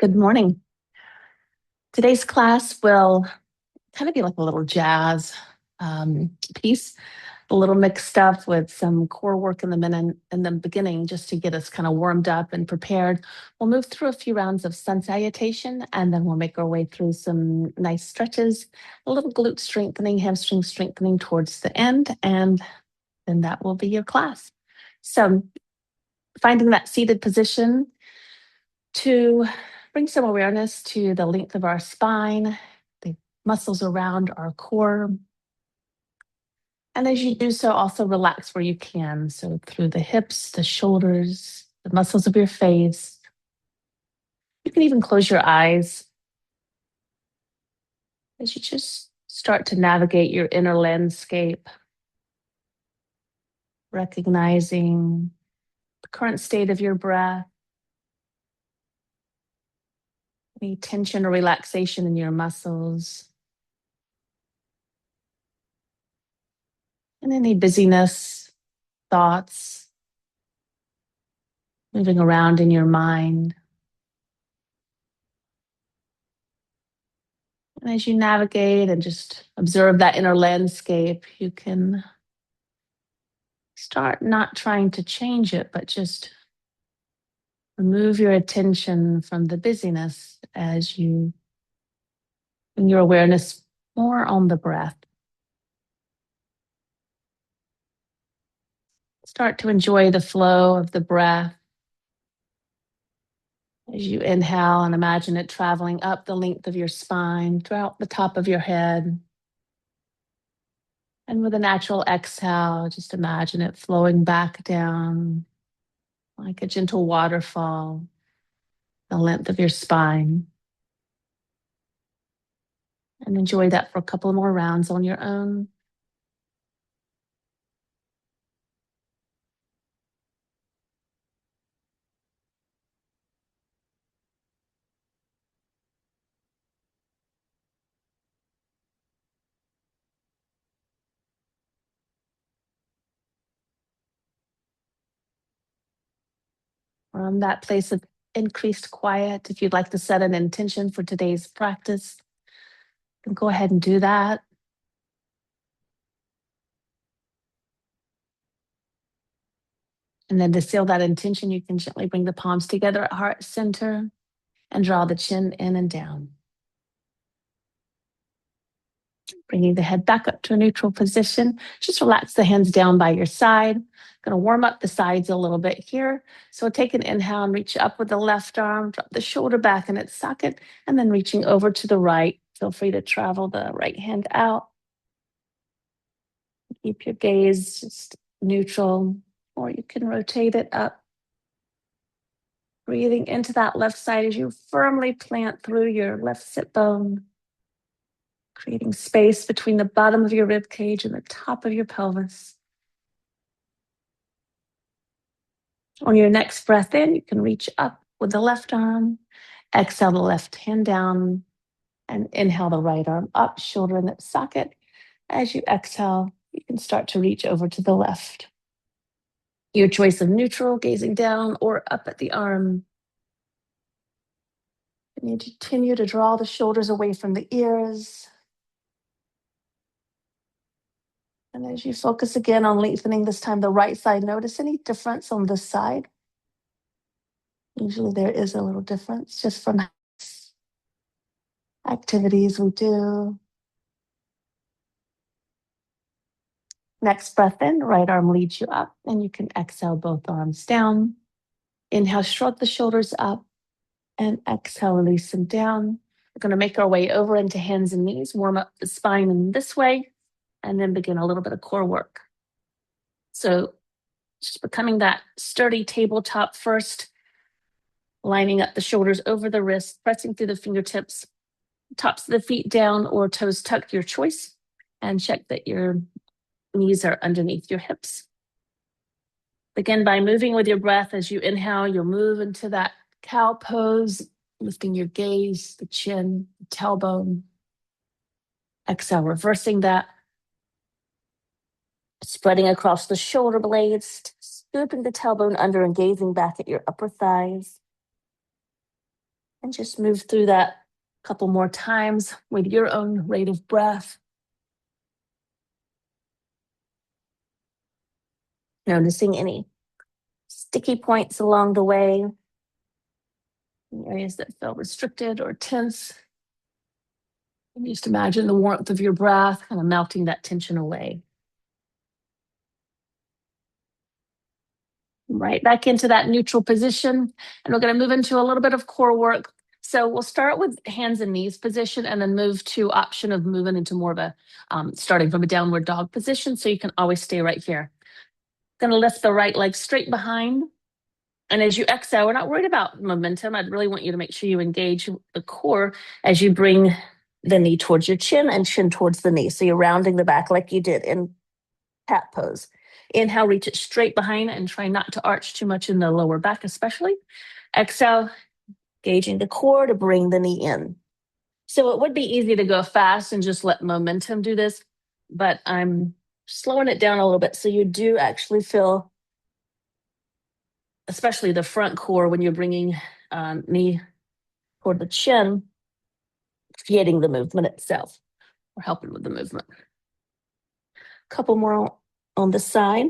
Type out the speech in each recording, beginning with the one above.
Good morning. Today's class will kind of be like a little jazz piece, a little mixed up with some core work in the beginning, just to get us kind of warmed up and prepared. We'll move through a few rounds of sun salutation, and then we'll make our way through some nice stretches, a little glute strengthening, hamstring strengthening towards the end, and then that will be your class. So finding that seated position to bring some awareness to the length of our spine, the muscles around our core. And as you do so, also relax where you can. So through the hips, the shoulders, the muscles of your face. You can even close your eyes as you just start to navigate your inner landscape, recognizing the current state of your breath, any tension or relaxation in your muscles, and any busyness, thoughts moving around in your mind. And as you navigate and just observe that inner landscape, you can start not trying to change it, but just remove your attention from the busyness as you bring your awareness more on the breath. Start to enjoy the flow of the breath as you inhale, and imagine it traveling up the length of your spine, throughout the top of your head. And with a natural exhale, just imagine it flowing back down like a gentle waterfall, the length of your spine. And enjoy that for a couple more rounds on your own. From that place of increased quiet, if you'd like to set an intention for today's practice, then go ahead and do that. And then to seal that intention, you can gently bring the palms together at heart center and draw the chin in and down. Bringing the head back up to a neutral position. Just relax the hands down by your side. Going to warm up the sides a little bit here. So take an inhale and reach up with the left arm, drop the shoulder back in its socket, and then reaching over to the right. Feel free to travel the right hand out. Keep your gaze just neutral, or you can rotate it up. Breathing into that left side as you firmly plant through your left sit bone, creating space between the bottom of your rib cage and the top of your pelvis. On your next breath in, you can reach up with the left arm, exhale the left hand down, and inhale the right arm up, shoulder in the socket. As you exhale, you can start to reach over to the left. Your choice of neutral, gazing down or up at the arm. And you continue to draw the shoulders away from the ears. And as you focus again on lengthening this time the right side, notice any difference on this side. Usually there is a little difference just from activities we do. Next breath in, right arm leads you up, and you can exhale both arms down. Inhale, shrug the shoulders up, and exhale, release them down. We're going to make our way over into hands and knees, warm up the spine in this way, and then begin a little bit of core work. So just becoming that sturdy tabletop first, lining up the shoulders over the wrists, pressing through the fingertips, tops of the feet down or toes tucked, your choice, and check that your knees are underneath your hips. Begin by moving with your breath. As you inhale, you'll move into that cow pose, lifting your gaze, the chin, the tailbone. Exhale, reversing that. Spreading across the shoulder blades, scooping the tailbone under and gazing back at your upper thighs. And just move through that a couple more times with your own rate of breath. Noticing any sticky points along the way, areas that feel restricted or tense. And just imagine the warmth of your breath kind of melting that tension away. Right back into that neutral position. And we're going to move into a little bit of core work. So we'll start with hands and knees position and then move to option of moving into more of a, starting from a downward dog position. So you can always stay right here. Going to lift the right leg straight behind. And as you exhale, we're not worried about momentum. I'd really want you to make sure you engage the core as you bring the knee towards your chin and chin towards the knee. So you're rounding the back like you did in cat pose. Inhale, reach it straight behind and try not to arch too much in the lower back, especially. Exhale, gauging the core to bring the knee in. So it would be easy to go fast and just let momentum do this, but I'm slowing it down a little bit so you do actually feel, especially the front core when you're bringing knee toward the chin, creating the movement itself or helping with the movement. A couple more on the side.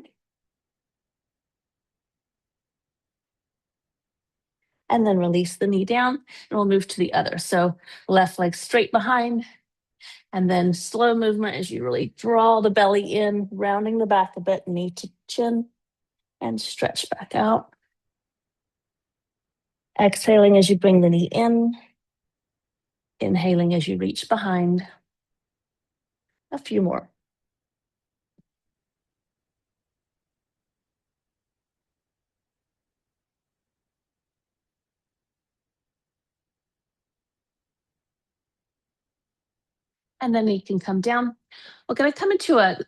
And then release the knee down and we'll move to the other. So left leg straight behind and then slow movement as you really draw the belly in, rounding the back a bit, knee to chin and stretch back out. Exhaling as you bring the knee in, inhaling as you reach behind. A few more. And then you can come down. We're going to come into a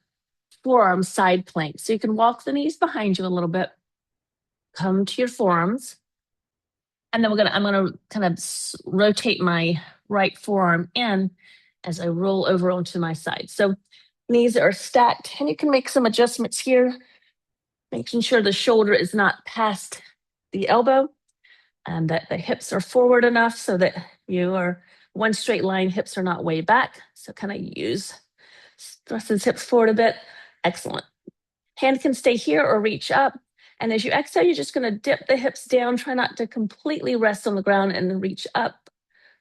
forearm side plank. So you can walk the knees behind you a little bit. Come to your forearms. And then I'm going to kind of rotate my right forearm in as I roll over onto my side. So knees are stacked and you can make some adjustments here, making sure the shoulder is not past the elbow and that the hips are forward enough so that you are one straight line, hips are not way back. So kind of thrust his hips forward a bit. Excellent. Hand can stay here or reach up. And as you exhale, you're just going to dip the hips down. Try not to completely rest on the ground and then reach up.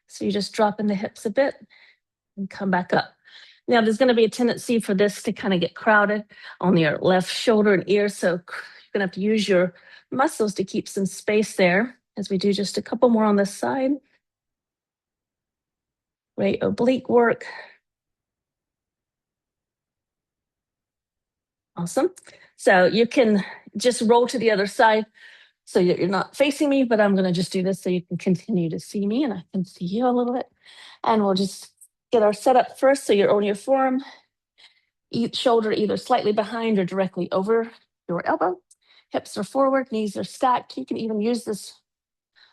So you just drop in the hips a bit and come back up. Now, there's going to be a tendency for this to kind of get crowded on your left shoulder and ear. So you're going to have to use your muscles to keep some space there as we do just a couple more on this side. Great oblique work. Awesome. So you can just roll to the other side. So you're not facing me, but I'm going to just do this so you can continue to see me and I can see you a little bit. And we'll just get our setup first. So you're on your forearm, each shoulder either slightly behind or directly over your elbow. Hips are forward, knees are stacked. You can even use this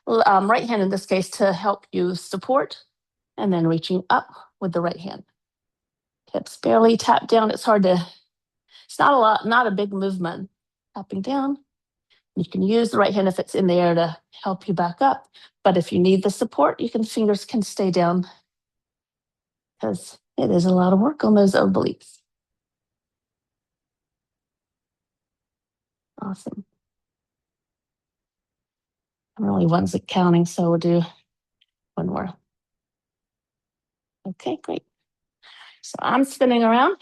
right hand in this case to help you support. And then reaching up with the right hand. Hips barely tap down. It's not a big movement. Tapping down. You can use the right hand if it's in the air to help you back up. But if you need the support, fingers can stay down because it is a lot of work on those obliques. Awesome. I'm only one's counting, so we'll do one more. Okay, great. So I'm spinning around.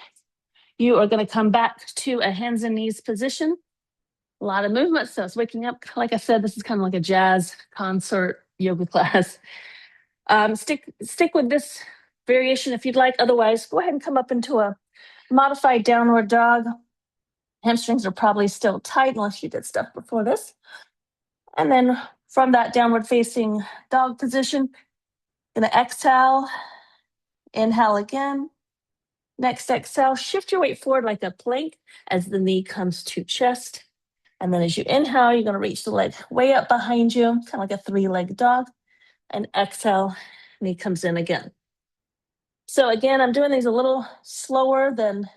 You are going to come back to a hands and knees position. A lot of movement, so it's waking up. Like I said, this is kind of like a jazz concert yoga class. Stick with this variation if you'd like. Otherwise, go ahead and come up into a modified downward dog. Hamstrings are probably still tight unless you did stuff before this. And then from that downward facing dog position, gonna exhale, inhale again. Next exhale, shift your weight forward like a plank as the knee comes to chest. And then as you inhale, you're going to reach the leg way up behind you, kind of like a three-legged dog. And exhale, knee comes in again. So again, I'm doing these a little slower than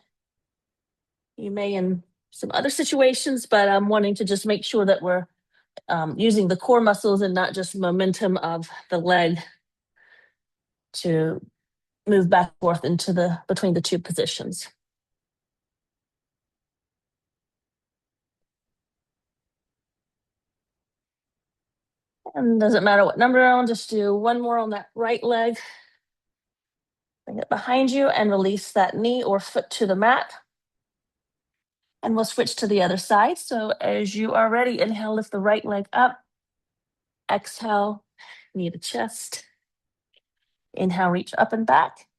you may in some other situations, but I'm wanting to just make sure that we're using the core muscles and not just momentum of the leg to move back and forth into between the two positions. And doesn't matter what number you're on, just do one more on that right leg. Bring it behind you and release that knee or foot to the mat. And we'll switch to the other side. So as you are ready, inhale, lift the right leg up. Exhale, knee to chest. Inhale, reach up and back.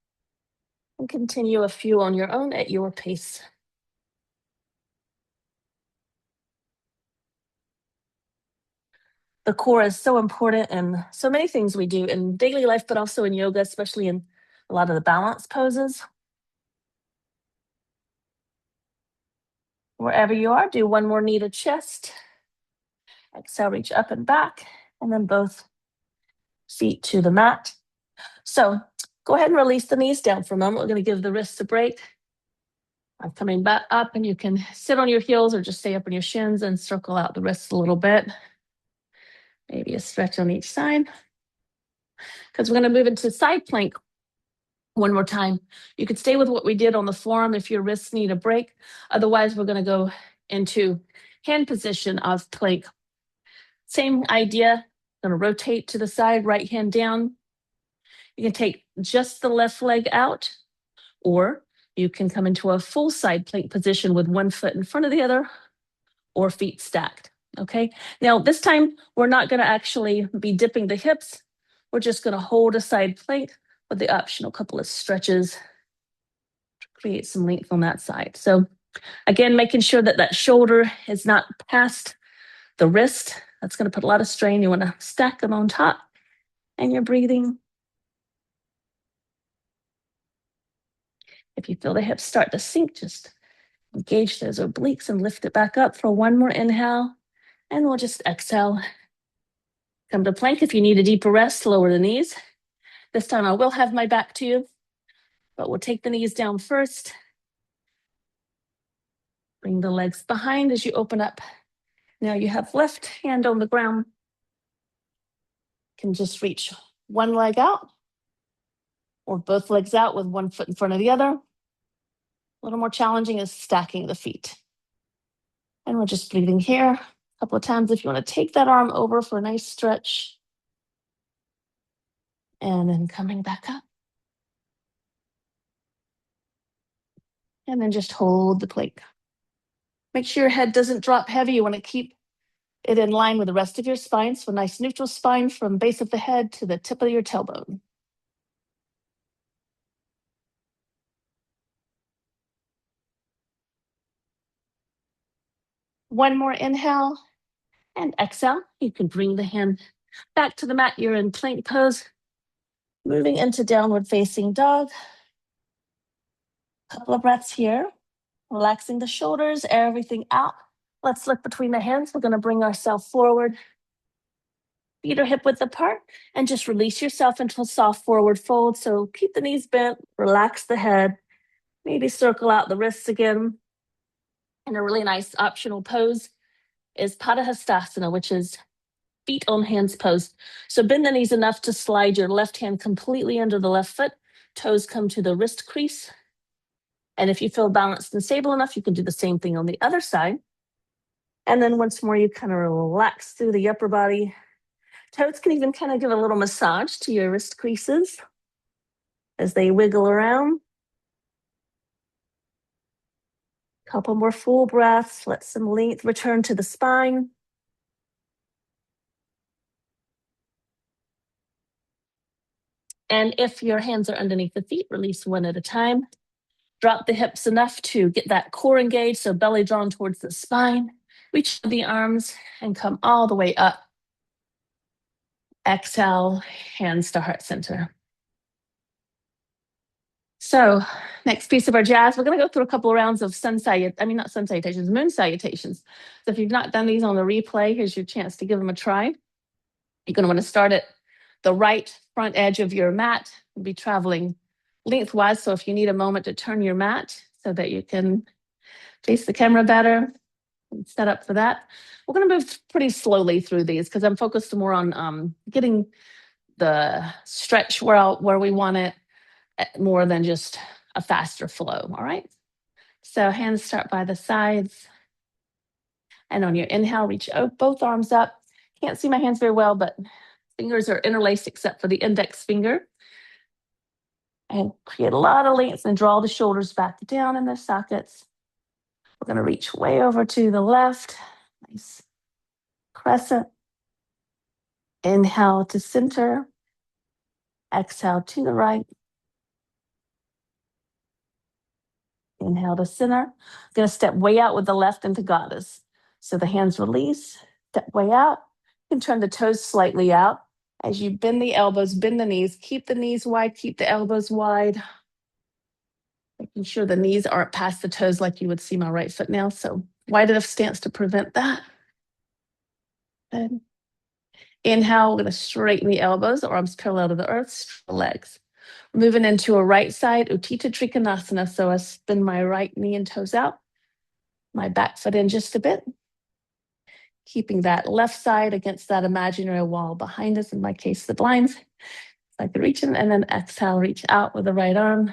And continue a few on your own at your pace. The core is so important in so many things we do in daily life, but also in yoga, especially in a lot of the balance poses. Wherever you are, do one more knee to chest. Exhale, reach up and back, and then both feet to the mat. So go ahead and release the knees down for a moment. We're going to give the wrists a break. I'm coming back up, and you can sit on your heels or just stay up on your shins and circle out the wrists a little bit. Maybe a stretch on each side. Because we're going to move into side plank one more time. You could stay with what we did on the forearm if your wrists need a break. Otherwise, we're going to go into hand position of plank. Same idea. Going to rotate to the side, right hand down. You can take just the left leg out, or you can come into a full side plank position with one foot in front of the other or feet stacked. Okay. Now, this time we're not going to actually be dipping the hips. We're just going to hold a side plank with the optional couple of stretches to create some length on that side. So again, making sure that that shoulder is not past the wrist. That's going to put a lot of strain. You want to stack them on top, and you're breathing. If you feel the hips start to sink, just engage those obliques and lift it back up for one more inhale. And we'll just exhale. Come to plank. If you need a deeper rest, lower the knees. This time I will have my back to you, but we'll take the knees down first. Bring the legs behind as you open up. Now you have left hand on the ground. You can just reach one leg out or both legs out with one foot in front of the other. A little more challenging is stacking the feet. And we're just breathing here a couple of times. If you want to take that arm over for a nice stretch. And then coming back up. And then just hold the plank. Make sure your head doesn't drop heavy. You want to keep it in line with the rest of your spine. So a nice neutral spine from base of the head to the tip of your tailbone. One more inhale and exhale. You can bring the hand back to the mat. You're in plank pose. Moving into downward facing dog. Couple of breaths here. Relaxing the shoulders, everything out. Let's look between the hands. We're going to bring ourselves forward. Feet are hip width apart, and just release yourself into a soft forward fold. So keep the knees bent, relax the head, maybe circle out the wrists again. And a really nice optional pose is Padahastasana, which is feet on hands pose. So bend the knees enough to slide your left hand completely under the left foot. Toes come to the wrist crease. And if you feel balanced and stable enough, you can do the same thing on the other side. And then once more, you kind of relax through the upper body. Toes can even kind of give a little massage to your wrist creases as they wiggle around. Couple more full breaths. Let some length return to the spine. And if your hands are underneath the feet, release one at a time. Drop the hips enough to get that core engaged, so belly drawn towards the spine. Reach the arms and come all the way up. Exhale, hands to heart center. So next piece of our jazz, we're going to go through a couple of rounds of moon salutations. So if you've not done these on the replay, here's your chance to give them a try. You're going to want to start at the right front edge of your mat and be traveling lengthwise. So if you need a moment to turn your mat so that you can face the camera better, set up for that. We're going to move pretty slowly through these because I'm focused more on getting the stretch where we want it more than just a faster flow. All right. So hands start by the sides. And on your inhale, reach both arms up. Can't see my hands very well, but fingers are interlaced except for the index finger. And create a lot of length and draw the shoulders back down in their sockets. We're going to reach way over to the left. Nice crescent. Inhale to center. Exhale to the right. Inhale to center. I'm going to step way out with the left into goddess. So the hands release, step way out. You can turn the toes slightly out. As you bend the elbows, bend the knees, keep the knees wide, keep the elbows wide. Making sure the knees aren't past the toes like you would see my right foot now. So wide enough stance to prevent that. Good. Inhale, we're going to straighten the elbows, arms parallel to the earth, straighten the legs. Moving into a right side, Utthita Trikonasana. So I spin my right knee and toes out, my back foot in just a bit. Keeping that left side against that imaginary wall behind us, in my case, the blinds. So I can reach in and then exhale, reach out with the right arm,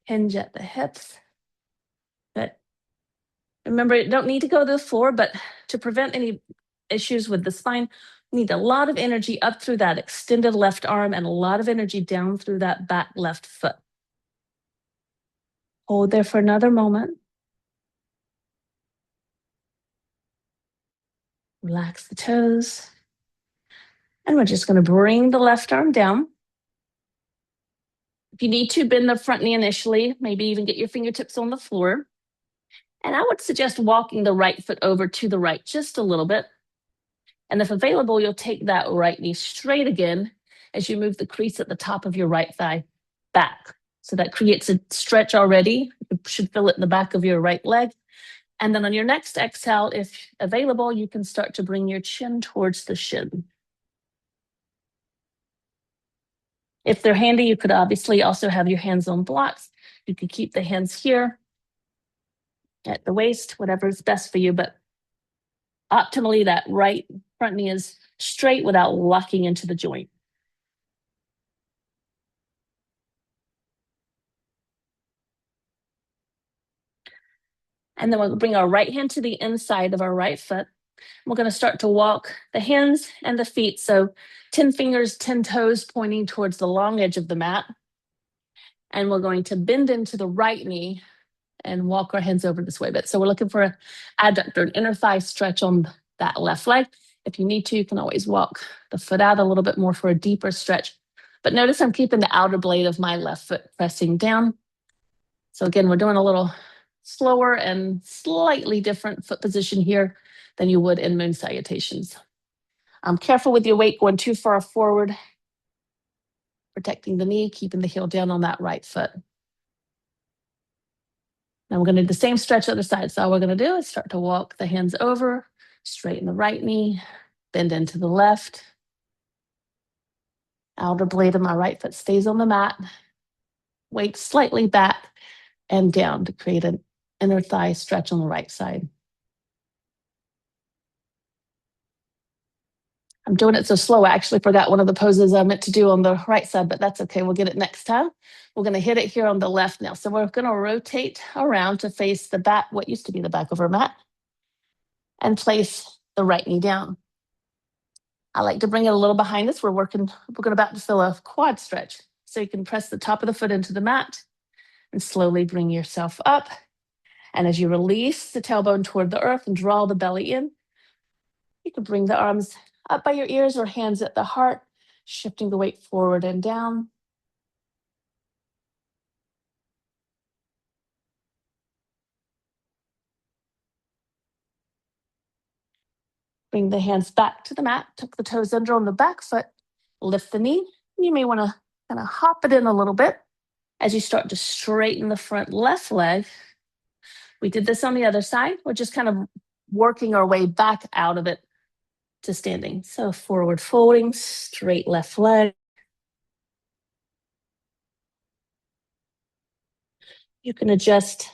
hinge at the hips. Good. Remember, you don't need to go to the floor, but to prevent any issues with the spine, you need a lot of energy up through that extended left arm and a lot of energy down through that back left foot. Hold there for another moment. Relax the toes. And we're just going to bring the left arm down. If you need to, bend the front knee initially, maybe even get your fingertips on the floor. And I would suggest walking the right foot over to the right just a little bit. And if available, you'll take that right knee straight again as you move the crease at the top of your right thigh back. So that creates a stretch already. You should feel it in the back of your right leg. And then on your next exhale, if available, you can start to bring your chin towards the shin. If they're handy, you could obviously also have your hands on blocks. You could keep the hands here at the waist, whatever is best for you. But optimally, that right front knee is straight without locking into the joint. And then we'll bring our right hand to the inside of our right foot. We're going to start to walk the hands and the feet. So 10 fingers, 10 toes pointing towards the long edge of the mat. And we're going to bend into the right knee and walk our hands over this way a bit. So we're looking for an adductor, an inner thigh stretch on that left leg. If you need to, you can always walk the foot out a little bit more for a deeper stretch. But notice I'm keeping the outer blade of my left foot pressing down. So again, we're doing a little slower and slightly different foot position here than you would in moon salutations. Careful with your weight going too far forward, protecting the knee, keeping the heel down on that right foot. Now we're going to do the same stretch the other side. So all we're going to do is start to walk the hands over, straighten the right knee, bend into the left. Outer blade of my right foot stays on the mat. Weight slightly back and down to create an inner thigh stretch on the right side. I'm doing it so slow, I actually forgot one of the poses I meant to do on the right side, but that's okay. We'll get it next time. We're going to hit it here on the left now. So we're going to rotate around to face the back, what used to be the back of our mat, and place the right knee down. I like to bring it a little behind us. We're about to feel a quad stretch. So you can press the top of the foot into the mat and slowly bring yourself up. And as you release the tailbone toward the earth and draw the belly in, you can bring the arms up by your ears or hands at the heart, shifting the weight forward and down. Bring the hands back to the mat, tuck the toes under on the back foot, lift the knee. You may want to kind of hop it in a little bit as you start to straighten the front left leg. We did this on the other side. We're just kind of working our way back out of it to standing. So forward folding, straight left leg. You can adjust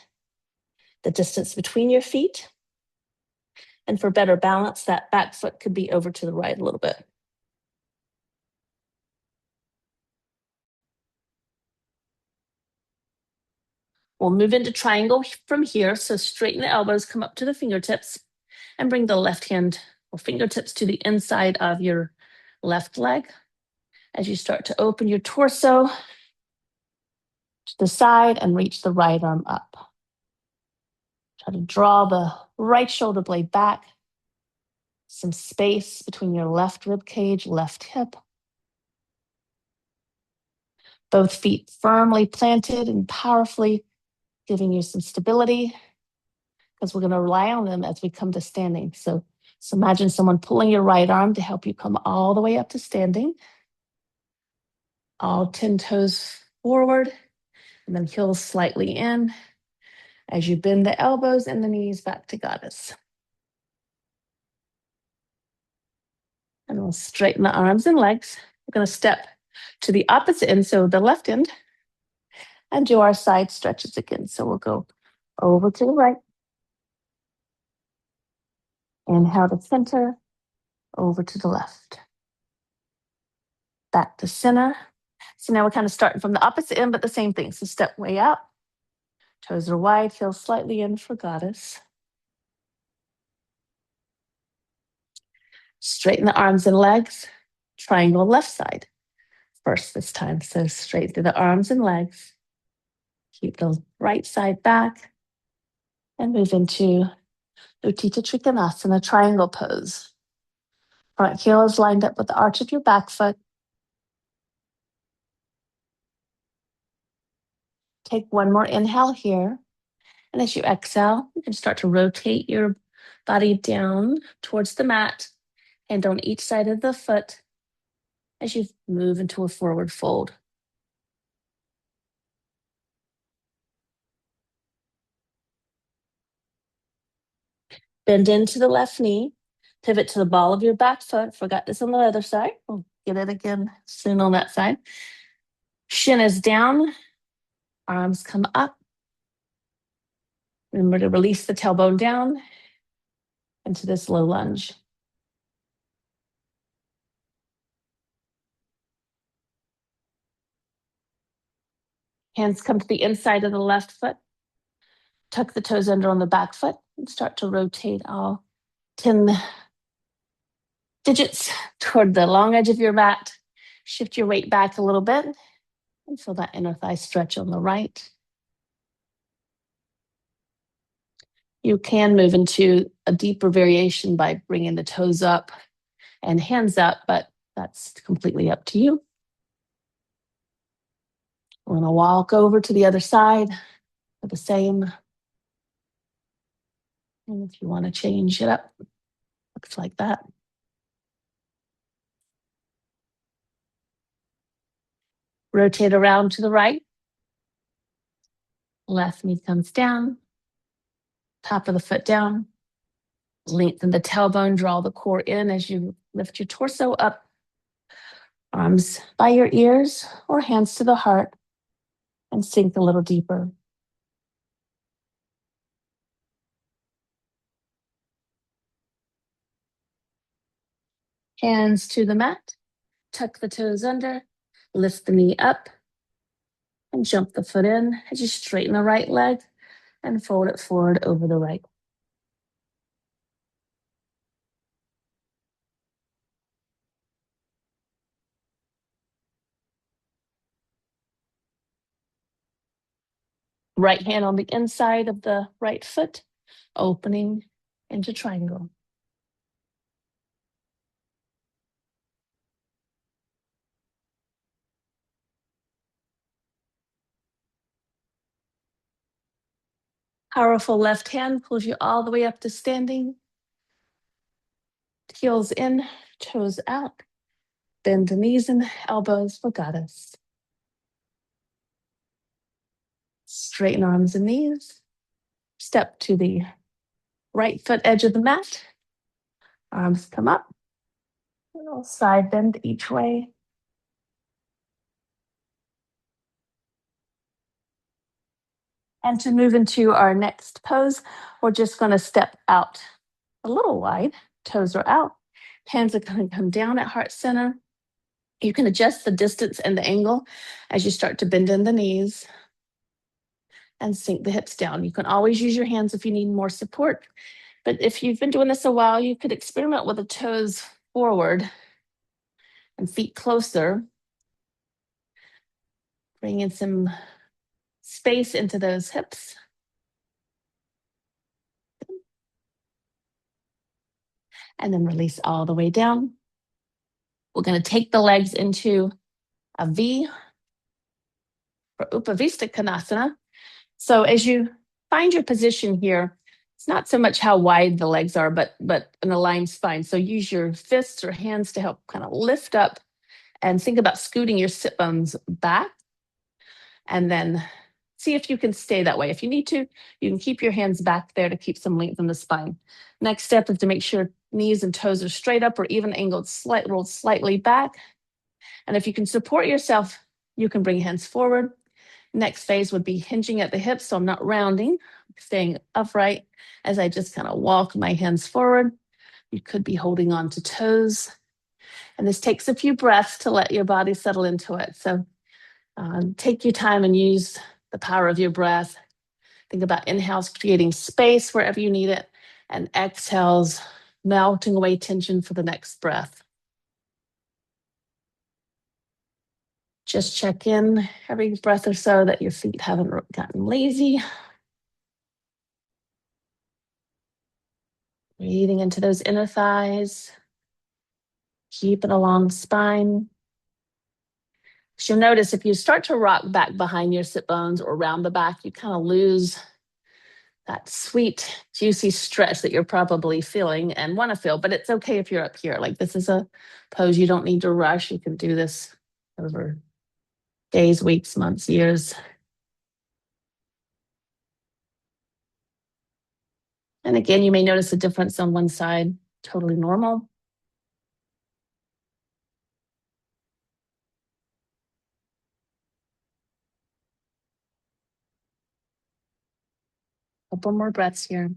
the distance between your feet. And for better balance, that back foot could be over to the right a little bit. We'll move into triangle from here. So straighten the elbows, come up to the fingertips, and bring the left hand or fingertips to the inside of your left leg. As you start to open your torso to the side and reach the right arm up. Try to draw the right shoulder blade back. Some space between your left rib cage, left hip. Both feet firmly planted and powerfully giving you some stability, because we're going to rely on them as we come to standing. So imagine someone pulling your right arm to help you come all the way up to standing. All 10 toes forward, and then heels slightly in as you bend the elbows and the knees back to goddess. And we'll straighten the arms and legs. We're going to step to the opposite end, so the left end, and do our side stretches again. So we'll go over to the right. Inhale to center, over to the left. Back to center. So now we're kind of starting from the opposite end, but the same thing. So step way out. Toes are wide, heels slightly in for goddess. Straighten the arms and legs. Triangle left side first this time. So straight through the arms and legs. Keep the right side back. And move into Utthita Trikonasana, triangle pose. Front heel is lined up with the arch of your back foot. Take one more inhale here. And as you exhale, you can start to rotate your body down towards the mat and on each side of the foot as you move into a forward fold. Bend into the left knee, pivot to the ball of your back foot. Forgot this on the other side. We'll get it again soon on that side. Shin is down, arms come up. Remember to release the tailbone down into this low lunge. Hands come to the inside of the left foot. Tuck the toes under on the back foot and start to rotate all 10 digits toward the long edge of your mat. Shift your weight back a little bit and feel that inner thigh stretch on the right. You can move into a deeper variation by bringing the toes up and hands up, but that's completely up to you. We're going to walk over to the other side for the same. And if you want to change it up, looks like that. Rotate around to the right. Left knee comes down. Top of the foot down. Lengthen the tailbone, draw the core in as you lift your torso up. Arms by your ears or hands to the heart and sink a little deeper. Hands to the mat. Tuck the toes under. Lift the knee up and jump the foot in as you straighten the right leg and fold it forward over the right. Right hand on the inside of the right foot, opening into triangle. Powerful left hand pulls you all the way up to standing. Heels in, toes out. Bend the knees and elbows for goddess. Straighten arms and knees. Step to the right foot edge of the mat. Arms come up. A little side bend each way. And to move into our next pose, we're just going to step out a little wide. Toes are out. Hands are going to come down at heart center. You can adjust the distance and the angle as you start to bend in the knees and sink the hips down. You can always use your hands if you need more support. But if you've been doing this a while, you could experiment with the toes forward and feet closer. Bring in some space into those hips. And then release all the way down. We're going to take the legs into a V for Upavista Konasana. So as you find your position here, it's not so much how wide the legs are, but an aligned spine. So use your fists or hands to help kind of lift up and think about scooting your sit bones back. And then see if you can stay that way. If you need to, you can keep your hands back there to keep some length in the spine. Next step is to make sure knees and toes are straight up or even angled, rolled slightly back. And if you can support yourself, you can bring hands forward. Next phase would be hinging at the hips, so I'm not rounding, staying upright as I just kind of walk my hands forward. You could be holding on to toes. And this takes a few breaths to let your body settle into it. So take your time and use the power of your breath. Think about inhales, creating space wherever you need it, and exhales, melting away tension for the next breath. Just check in every breath or so that your feet haven't gotten lazy. Breathing into those inner thighs. Keep it a long spine. So you'll notice if you start to rock back behind your sit bones or round the back, you kind of lose that sweet, juicy stretch that you're probably feeling and want to feel, but it's okay if you're up here. Like this is a pose you don't need to rush. You can do this over days, weeks, months, years. And again, you may notice a difference on one side, totally normal. Couple more breaths here.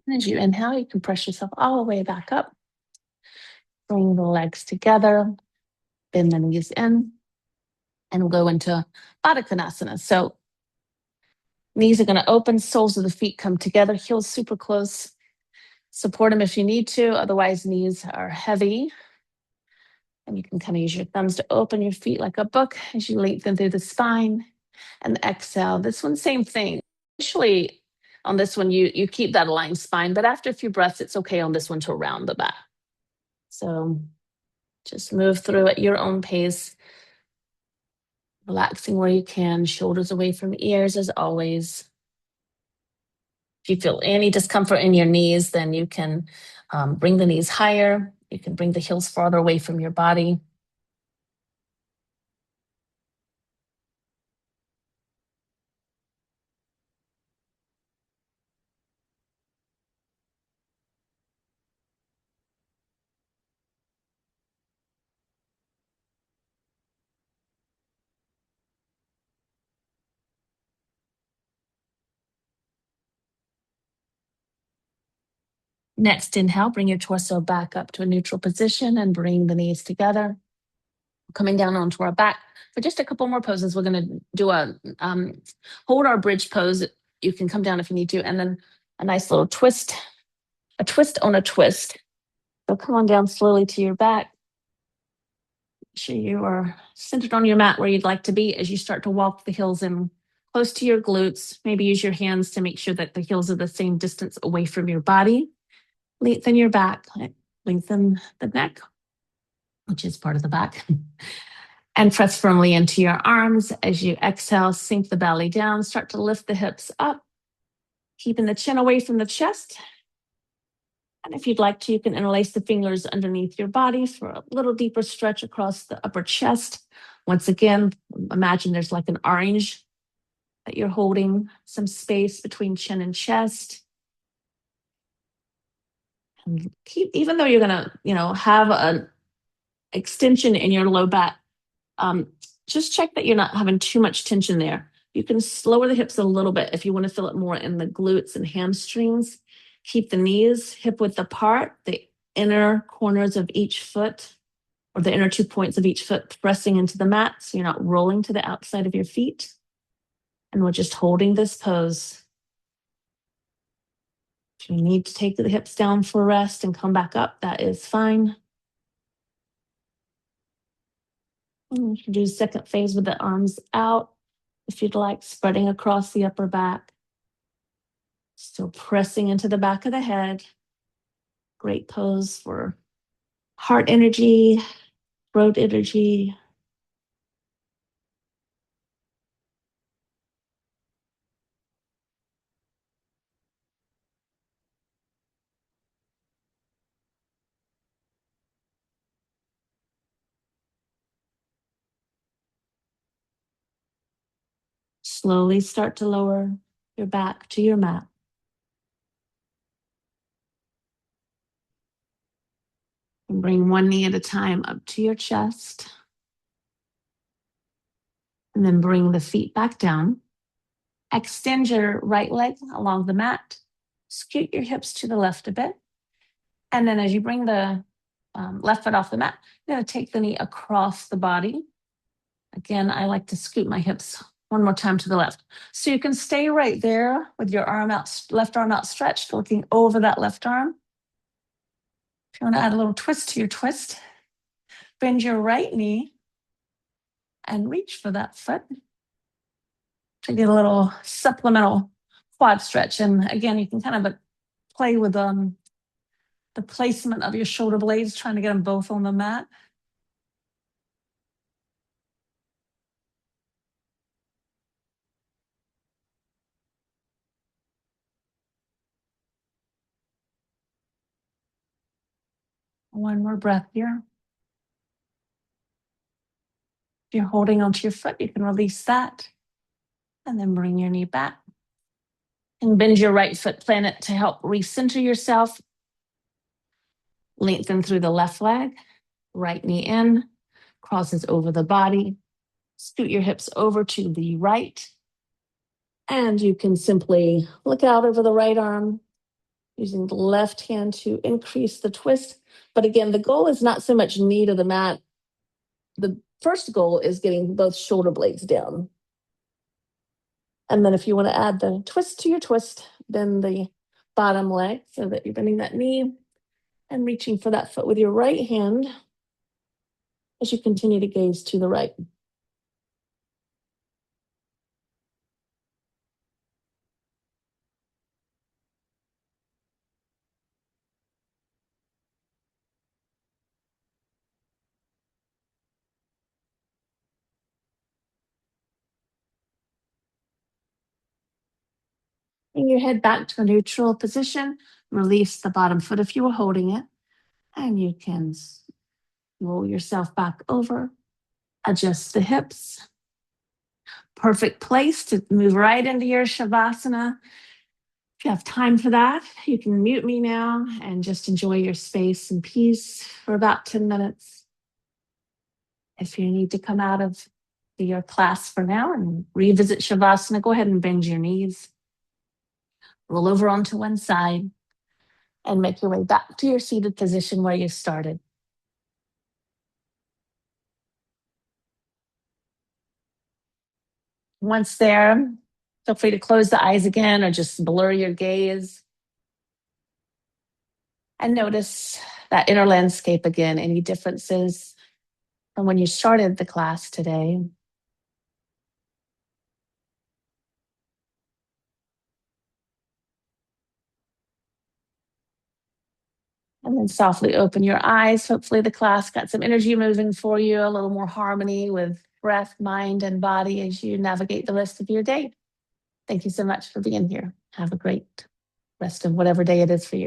And as you inhale, you can press yourself all the way back up. Bring the legs together, bend the knees in, and we'll go into Baddha Konasana. So knees are going to open, soles of the feet come together, heels super close. Support them if you need to, otherwise knees are heavy. And you can kind of use your thumbs to open your feet like a book as you lengthen through the spine. And exhale. This one, same thing. Initially, on this one, you keep that aligned spine, but after a few breaths, it's okay on this one to round the back. So just move through at your own pace, relaxing where you can, shoulders away from ears as always. If you feel any discomfort in your knees, then you can bring the knees higher. You can bring the heels farther away from your body. Next, inhale, bring your torso back up to a neutral position and bring the knees together. Coming down onto our back. For just a couple more poses, we're going to do a hold our bridge pose. You can come down if you need to, and then a nice little twist, a twist on a twist. So come on down slowly to your back. Make sure you are centered on your mat where you'd like to be as you start to walk the heels in close to your glutes. Maybe use your hands to make sure that the heels are the same distance away from your body. Lengthen your back, lengthen the neck, which is part of the back. And press firmly into your arms. As you exhale, sink the belly down, start to lift the hips up, keeping the chin away from the chest. And if you'd like to, you can interlace the fingers underneath your body for a little deeper stretch across the upper chest. Once again, imagine there's like an orange that you're holding, some space between chin and chest. And keep, even though you're gonna, have extension in your low back. Just check that you're not having too much tension there. You can lower the hips a little bit if you want to feel it more in the glutes and hamstrings. Keep the knees hip width apart, the inner corners of each foot, or the inner 2 points of each foot pressing into the mat so you're not rolling to the outside of your feet. And we're just holding this pose. If you need to take the hips down for a rest and come back up, that is fine. And you can do the second phase with the arms out if you'd like, spreading across the upper back. Still pressing into the back of the head. Great pose for heart energy, throat energy. Slowly start to lower your back to your mat. And bring one knee at a time up to your chest. And then bring the feet back down. Extend your right leg along the mat. Scoot your hips to the left a bit. And then as you bring the left foot off the mat, you're going to take the knee across the body. Again, I like to scoot my hips one more time to the left. So you can stay right there with your arm out, left arm outstretched, looking over that left arm. If you want to add a little twist to your twist, bend your right knee and reach for that foot to get a little supplemental quad stretch. And again, you can kind of play with the placement of your shoulder blades, trying to get them both on the mat. One more breath here. If you're holding onto your foot, you can release that. And then bring your knee back. And bend your right foot, plant it to help recenter yourself. Lengthen through the left leg. Right knee in. Crosses over the body. Scoot your hips over to the right. And you can simply look out over the right arm, using the left hand to increase the twist. But again, the goal is not so much knee to the mat. The first goal is getting both shoulder blades down. And then if you want to add the twist to your twist, bend the bottom leg so that you're bending that knee and reaching for that foot with your right hand as you continue to gaze to the right. Bring your head back to a neutral position. Release the bottom foot if you were holding it. And you can roll yourself back over. Adjust the hips. Perfect place to move right into your Shavasana. If you have time for that, you can mute me now and just enjoy your space and peace for about 10 minutes. If you need to come out of your class for now and revisit Shavasana, go ahead and bend your knees. Roll over onto one side and make your way back to your seated position where you started. Once there, feel free to close the eyes again or just blur your gaze. And notice that inner landscape again, any differences from when you started the class today. And then softly open your eyes. Hopefully the class got some energy moving for you, a little more harmony with breath, mind, and body as you navigate the rest of your day. Thank you so much for being here. Have a great rest of whatever day it is for you.